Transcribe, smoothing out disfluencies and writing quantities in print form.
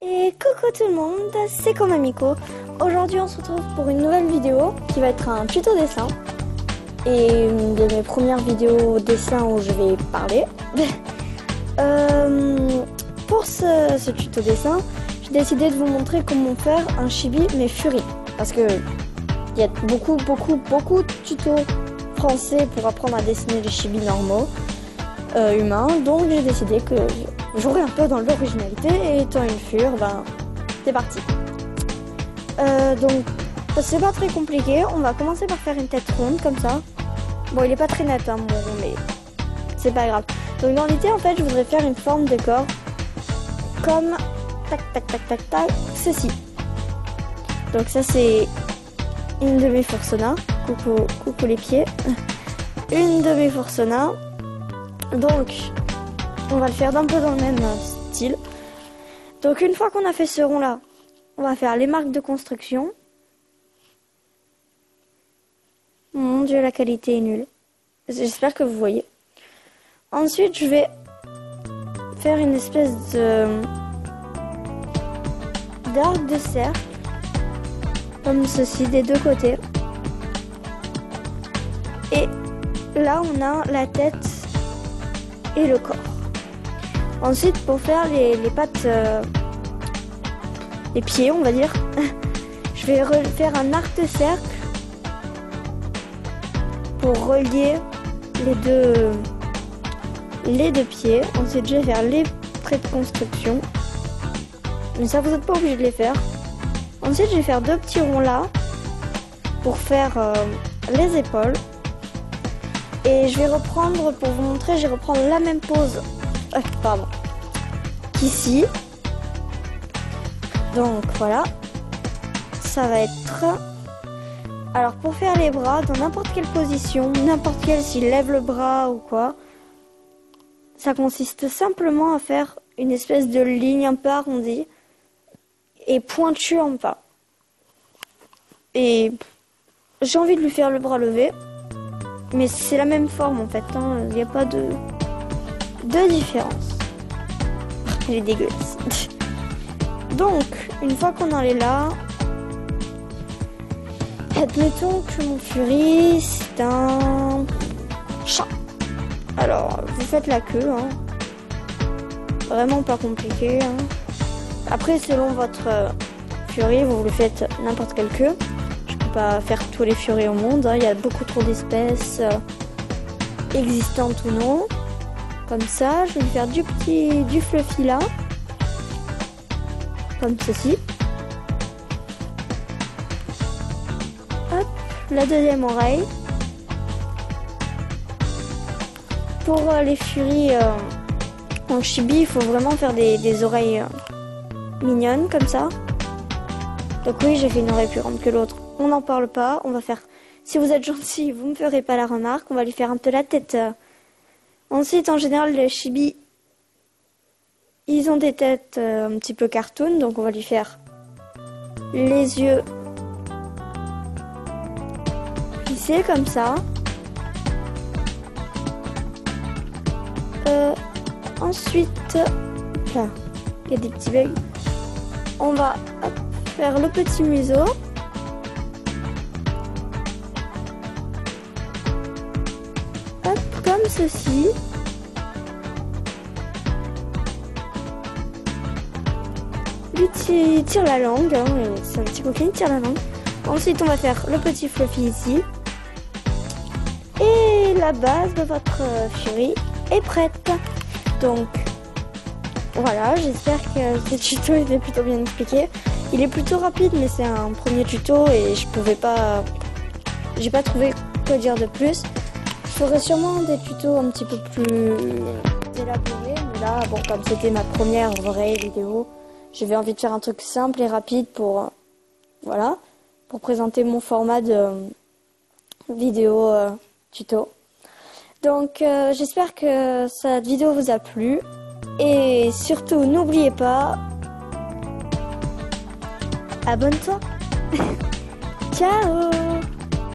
Et coucou tout le monde, c'est Komamiko. Aujourd'hui on se retrouve pour une nouvelle vidéo qui va être un tuto dessin. Et une de mes premières vidéos dessin où je vais parler. Pour ce tuto dessin, j'ai décidé de vous montrer comment faire un chibi mais Fury. Parce que il y a beaucoup de tutos français pour apprendre à dessiner les chibis normaux, humains. Donc j'ai décidé que j'aurais un peu dans l'originalité et étant une fure, ben c'est parti. Donc c'est pas très compliqué, on va commencer par faire une tête ronde comme ça. Bon, il est pas très net hein, mon rond, mais c'est pas grave. Donc dans l'idée en fait je voudrais faire une forme de corps comme tac ceci. Donc ça c'est une de mes forcenas. Coucou les pieds. Une de mes forcenas. Donc on va le faire d'un peu dans le même style. Donc une fois qu'on a fait ce rond là, on va faire les marques de construction. Mon Dieu, la qualité est nulle. J'espère que vous voyez. Ensuite, je vais faire une espèce d'arc de cercle, comme ceci, des deux côtés. Et là, on a la tête et le corps. Ensuite, pour faire les pattes, les pieds, on va dire, je vais faire un arc de cercle pour relier les deux pieds. Ensuite, je vais faire les traits de construction. Mais ça, vous n'êtes pas obligé de les faire. Ensuite, je vais faire deux petits ronds là pour faire les épaules. Et je vais reprendre, pour vous montrer, je vais reprendre la même pose qu'ici. Donc voilà, ça va être... Alors pour faire les bras, dans n'importe quelle position, n'importe quelle, s'il lève le bras ou quoi, ça consiste simplement à faire une espèce de ligne un peu arrondie et pointue en bas. Et j'ai envie de lui faire le bras levé, mais c'est la même forme en fait, hein. Il n'y a pas de différence. Elle est dégueulasse. Donc, une fois qu'on en est là, admettons que mon Fury, c'est un chat. Alors, vous faites la queue, hein. Vraiment pas compliqué, hein. Après, selon votre Fury, vous le faites n'importe quelle queue. Je peux pas faire tous les Fury au monde, hein. Il y a beaucoup trop d'espèces existantes ou non. Comme ça, je vais faire du fluffy là. Comme ceci. Hop, la deuxième oreille. Pour les Fury en chibi, il faut vraiment faire des oreilles mignonnes comme ça. Donc oui, j'ai fait une oreille plus grande que l'autre. On n'en parle pas. On va faire... Si vous êtes gentil, vous me ferez pas la remarque. On va lui faire un peu la tête. Ensuite, en général, les chibi, ils ont des têtes un petit peu cartoon. Donc on va lui faire les yeux plissés comme ça. Ensuite, là, il y a des petits bugs. On va faire le petit museau. Hop, comme ceci. Lui tire la langue, hein, c'est un petit coquin, il tire la langue. Ensuite, on va faire le petit fluffy ici. Et la base de votre Fury est prête. Donc, voilà, j'espère que ce tuto était plutôt bien expliqué. Il est plutôt rapide, mais c'est un premier tuto et j'ai pas trouvé quoi dire de plus. Je ferai sûrement des tutos un petit peu plus élaborés, mais là, bon, comme c'était ma première vraie vidéo, j'avais envie de faire un truc simple et rapide pour, voilà, pour présenter mon format de vidéo tuto. Donc, j'espère que cette vidéo vous a plu. Et surtout, n'oubliez pas, abonne-toi. Ciao.